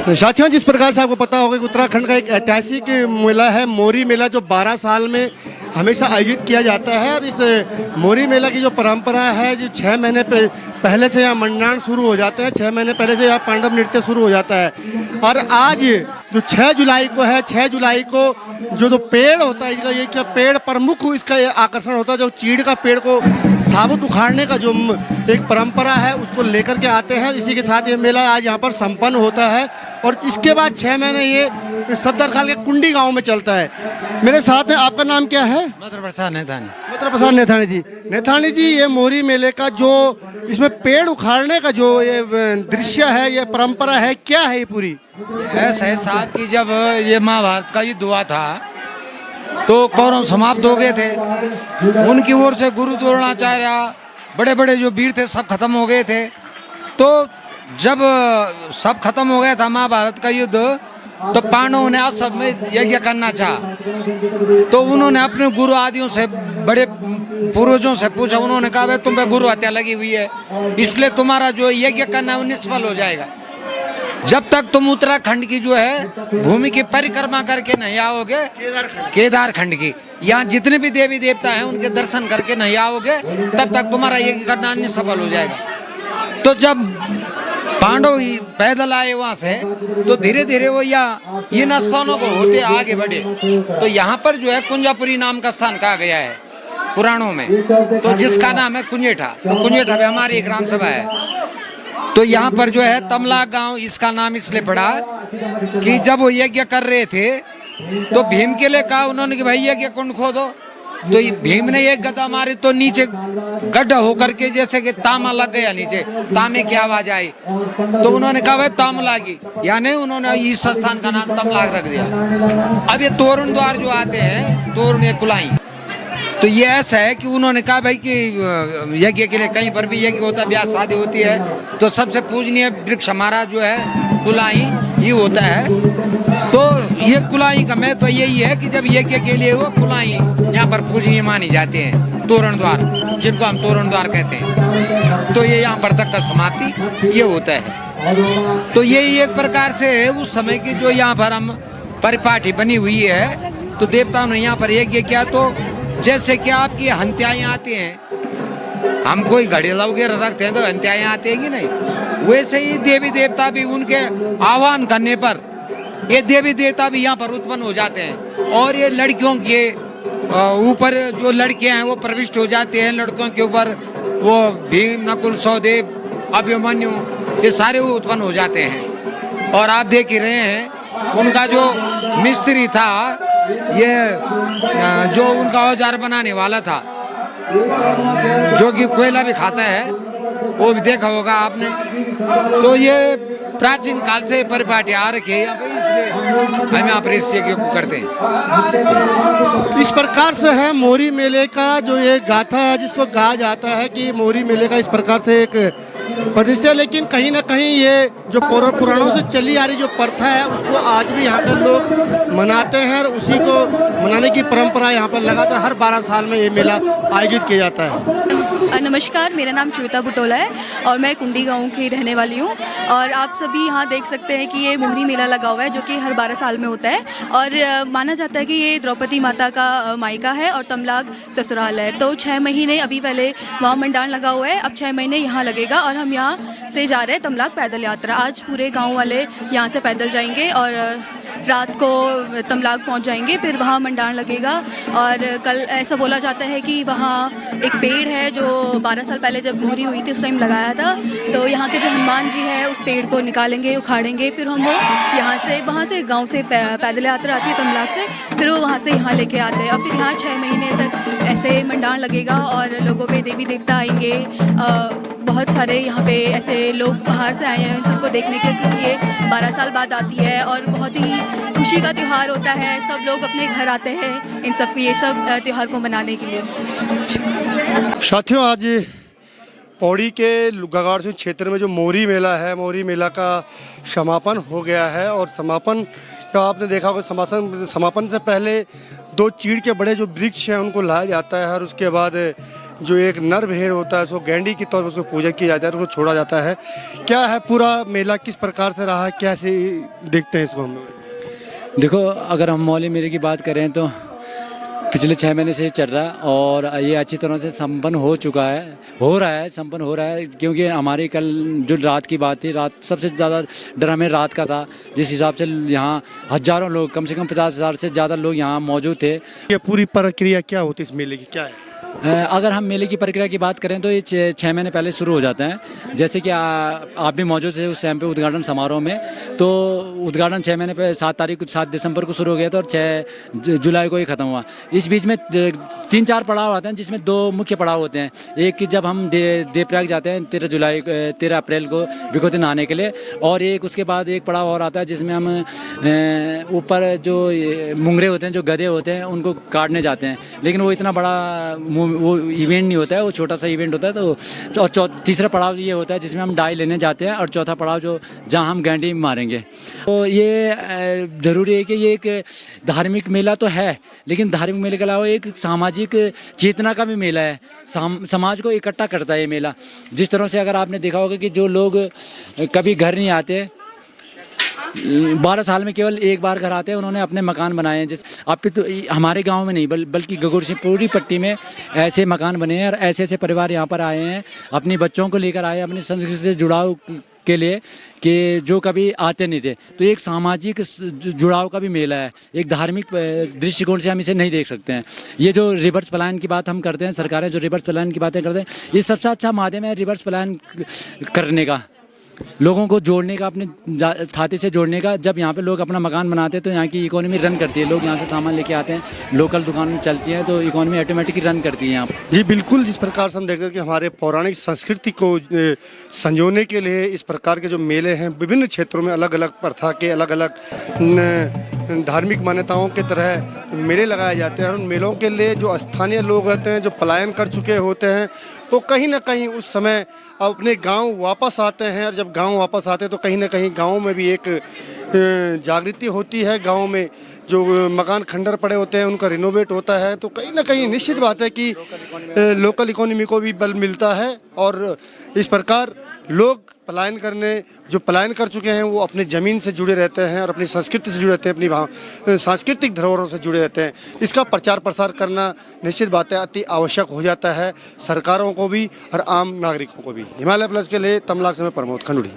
साथियों, जिस प्रकार से आपको पता होगा कि उत्तराखंड का एक ऐतिहासिक मेला है मोरी मेला, जो 12 साल में हमेशा आयोजित किया जाता है। और इस मोरी मेला की जो परंपरा है, जो 6 महीने पहले से यहाँ मंडाण शुरू हो जाते हैं। 6 महीने पहले से यहाँ पांडव नृत्य शुरू हो जाता है। और आज जो 6 जुलाई को है, 6 जुलाई को जो पेड़ होता है, इसका ये क्या पेड़ प्रमुख इसका आकर्षण होता है। जो चीड़ का पेड़ को साबुत उखाड़ने का जो एक परंपरा है, उसको लेकर के आते हैं। इसी के साथ ये मेला आज यहाँ पर संपन्न होता है। और इसके बाद 6 महीने ये सफदरखाल के कुंडी गांव में चलता है। मेरे साथ है, आपका नाम क्या है? मत्र प्रसाद नेथानी। मत्र प्रसाद नेथानी जी। नेथानी जी, ये मोरी मेले का जो इसमें पेड़ उखाड़ने का जो ये दृश्य है, ये परंपरा है, क्या है ये पूरी? ऐसा है साहब कि जब ये महाभारत का युद्ध हुआ था तो कौरव समाप्त हो गए थे। उनकी ओर से गुरु द्रोणाचार्य, बड़े बड़े जो वीर थे, सब खत्म हो गए थे। तो जब सब खत्म हो गया था महाभारत का युद्ध, तो पांडवों ने असभ में यज्ञ करना चाहा। तो उन्होंने अपने गुरु आदियों से, बड़े पूर्वजों से पूछा। उन्होंने कहा, भाई तुम पे गुरु हत्या लगी हुई है, इसलिए तुम्हारा जो यज्ञ करना है वो निष्फल हो जाएगा। जब तक तुम उत्तराखंड की जो है भूमि की परिक्रमा करके नहीं आओगे, केदारखंड की, यहाँ जितने भी देवी देवता हैं उनके दर्शन करके नहीं आओगे, तब तक तुम्हारा यज्ञ करना निष्फल हो जाएगा। तो जब पांडव पैदल आए वहां से, तो धीरे धीरे वो यहाँ इन स्थानों को होते आगे बढ़े। तो यहाँ पर जो है कुंजापुरी नाम का स्थान कहा गया है पुराणों में, तो जिसका नाम है कुंजेठा। तो कुंजेठा में हमारी ग्राम सभा है। तो यहाँ पर जो है तमला गांव, इसका नाम इसलिए पड़ा कि जब वो यज्ञ कर रहे थे तो भीम के लिए कहा उन्होंने कि भाई यज्ञ कुंड खोदो। तो भीम ने एक गदा मारी तो नीचे गड्ढा होकर के जैसे कि तामा लग गया, नीचे तामे की आवाज आई। तो उन्होंने कहा भाई तामलागी, यानी उन्होंने इस स्थान का नाम तमलाग रख दिया। अब ये तोरण द्वार जो आते हैं, तोरण कुलाई, तो ये ऐसा है कि उन्होंने कहा भाई कि यज्ञ के लिए कहीं पर भी यज्ञ होता है, ब्याह शादी होती है, तो सबसे पूजनीय वृक्ष हमारा जो है कुलाई ही होता है। तो ये कुलाई का महत्व यही है कि जब यज्ञ के लिए वो कुलाई यहाँ पर पूजनीय मानी जाते हैं। तोरण द्वार, जिनको हम तोरण द्वार कहते हैं, तो ये यहाँ पर तक का समाप्ति ये होता है। तो ये एक प्रकार से उस समय की जो यहाँ पर हम परिपाटी बनी हुई है, तो देवताओं ने यहाँ पर यज्ञ किया। तो जैसे कि आपकी हंत्याएं आती हैं, हम कोई घड़ेला वगैरह रखते हैं तो हंत्याएं आती हैं कि नहीं, वैसे ही देवी देवता भी उनके आह्वान करने पर ये देवी देवता भी यहाँ पर उत्पन्न हो जाते हैं। और ये लड़कियों के ऊपर जो लड़कियां हैं वो प्रविष्ट हो जाते हैं। लड़कों के ऊपर वो भीम, नकुल, सहदेव, अभिमन्यु, ये सारे उत्पन्न हो जाते हैं। और आप देख ही रहे हैं उनका जो मिस्त्री था, ये जो उनका औजार बनाने वाला था, जो कि कोयला भी खाता है, वो भी देखा होगा आपने। तो ये प्राचीन काल से परिपाटी आ रखी है यहाँ पे, इसलिए हम यहाँ पर इस यज्ञ को करते हैं। इस प्रकार से है मोरी मेले का जो ये गाथा है, जिसको कहा जाता है कि मोरी मेले का इस प्रकार से एक परिदृश्य। लेकिन कहीं ना कहीं ये जो पुराणों से चली आ रही जो प्रथा है, उसको आज भी यहाँ पर लोग मनाते हैं। और उसी को मनाने की परंपरा यहाँ पर लगातार हर 12 साल में ये मेला आयोजित किया जाता है। नमस्कार, मेरा नाम श्वेता बुटोला है और मैं कुंडी गांव की रहने वाली हूँ। और आप सभी यहाँ देख सकते हैं कि ये मोहरी मेला लगा हुआ है, जो कि हर 12 साल में होता है। और माना जाता है कि ये द्रौपदी माता का मायका है और तमलाग ससुराल है। तो 6 महीने अभी पहले वहाँ मंडाण लगा हुआ है, अब 6 महीने यहाँ लगेगा। और हम यहाँ से जा रहे हैं तमलाग पैदल यात्रा। आज पूरे गाँव वाले यहाँ से पैदल जाएंगे और रात को तमलाग पहुंच जाएंगे, फिर वहाँ मंडाण लगेगा। और कल ऐसा बोला जाता है कि वहाँ एक पेड़ है जो 12 साल पहले जब मोहरी हुई थी उस टाइम लगाया था। तो यहाँ के जो हनुमान जी हैं उस पेड़ को निकालेंगे, उखाड़ेंगे, फिर हम वो यहाँ से, वहाँ से गांव से पैदल यात्रा आती है तमलाग से, फिर वो वहाँ से यहाँ लेके आते हैं। और फिर यहाँ 6 महीने तक ऐसे मंडाण लगेगा और लोगों पे देवी देवता आएंगे। बहुत सारे यहाँ पे ऐसे लोग बाहर से आए हैं इन सबको देखने के लिए, क्योंकि ये 12 साल बाद आती है और बहुत ही खुशी का त्यौहार होता है। सब लोग अपने घर आते हैं इन सब ये सब त्यौहार को मनाने के लिए। साथियों, आज पौड़ी के गगाड़ क्षेत्र में जो मोरी मेला है, मोरी मेला का समापन हो गया है। और समापन जो आपने देखा होगा, समापन से पहले 2 चीड़ के बड़े जो वृक्ष हैं उनको लाया जाता है। और उसके बाद जो एक नर भेड़ होता है उसको गैंडी के तौर पर उसको पूजा किया जाता है और उसको छोड़ा जाता है। क्या है पूरा मेला, किस प्रकार से रहा, कैसे देखते हैं इसको हम लोग? देखो, अगर हम मौली मेले की बात करें तो पिछले 6 महीने से ही चल रहा है और ये अच्छी तरह से संपन्न हो चुका है, संपन्न हो रहा है। क्योंकि हमारी कल जो रात की बात थी, रात सबसे ज़्यादा डर हमें रात का था, जिस हिसाब से यहाँ हज़ारों लोग, कम से कम 50,000 से ज़्यादा लोग यहाँ मौजूद थे। ये पूरी प्रक्रिया क्या होती है इस मेले की, क्या है? अगर हम मेले की प्रक्रिया की बात करें तो ये 6 महीने पहले शुरू हो जाते हैं। जैसे कि आप भी मौजूद थे उस टाइम पे उद्घाटन समारोह में, तो उद्घाटन 6 महीने पे 7 दिसंबर को शुरू हो गया था और 6 जुलाई को ही ख़त्म हुआ। इस बीच में 3-4 पड़ाव आते हैं, जिसमें 2 मुख्य पड़ाव होते हैं। एक कि जब हम देवप्रयाग जाते हैं 13 अप्रैल को विकोती नहाने के लिए, और एक उसके बाद एक पड़ाव और आता है जिसमें हम ऊपर जो मुंगरे होते हैं, जो गधे होते हैं, उनको काटने जाते हैं। लेकिन वो इतना बड़ा वो इवेंट नहीं होता है, वो छोटा सा इवेंट होता है। तो तीसरा पड़ाव ये होता है जिसमें हम डाई लेने जाते हैं, और चौथा पड़ाव जो जहाँ हम गैंडी मारेंगे। तो ये ज़रूरी है कि ये एक धार्मिक मेला तो है, लेकिन धार्मिक मेले के अलावा एक सामाजिक चेतना का भी मेला है। समाज को इकट्ठा करता है ये मेला। जिस तरह से अगर आपने देखा होगा कि जो लोग कभी घर नहीं आते, 12 साल में केवल एक बार घर आते हैं, उन्होंने अपने मकान बनाए हैं। जिस अब तो हमारे गांव में नहीं बल्कि गगुर सिंह पूरी पट्टी में ऐसे मकान बने हैं, और ऐसे ऐसे परिवार यहाँ पर आए हैं, अपने बच्चों को लेकर आए हैं, अपनी संस्कृति से जुड़ाव के लिए, कि जो कभी आते नहीं थे। तो एक सामाजिक जुड़ाव का भी मेला है, एक धार्मिक दृष्टिकोण से हम इसे नहीं देख सकते हैं। ये जो रिवर्स पलायन की बात हम करते हैं, सरकारें जो रिवर्स पलायन की बातें करते हैं, ये सबसे अच्छा माध्यम है रिवर्स पलायन करने का, लोगों को जोड़ने का, अपने खाते से जोड़ने का। जब यहाँ पे लोग अपना मकान बनाते हैं तो यहाँ की इकोनॉमी रन करती है। लोग यहाँ से सामान लेके आते हैं, लोकल दुकानें चलती हैं, तो इकोनॉमी ऑटोमेटिकली रन करती है यहाँ पर। जी बिल्कुल, जिस प्रकार से हम देखते हैं कि हमारे पौराणिक संस्कृति को संजोने के लिए इस प्रकार के जो मेले हैं, विभिन्न क्षेत्रों में अलग अलग प्रथा के, अलग अलग धार्मिक मान्यताओं के तरह मेले लगाए जाते हैं। और उन मेलों के लिए जो स्थानीय लोग होते हैं, जो पलायन कर चुके होते हैं, वो कहीं ना कहीं उस समय अपने गांव वापस आते हैं। और जब गांव वापस आते हैं तो कहीं ना कहीं गांव में भी एक जागृति होती है। गांव में जो मकान खंडर पड़े होते हैं उनका रिनोवेट होता है, तो कहीं ना कहीं निश्चित बात है कि लोकल इकोनॉमी को भी बल मिलता है। और इस प्रकार लोग जो पलायन कर चुके हैं वो अपनी ज़मीन से जुड़े रहते हैं और अपनी संस्कृति से जुड़े रहते हैं, अपनी सांस्कृतिक धरोहरों से जुड़े रहते हैं। इसका प्रचार प्रसार करना निश्चित बात है अति आवश्यक हो जाता है, सरकारों को भी और आम नागरिकों को भी। हिमालय प्लस के लिए तमलाक से मैं प्रमोद खंडूड़ी।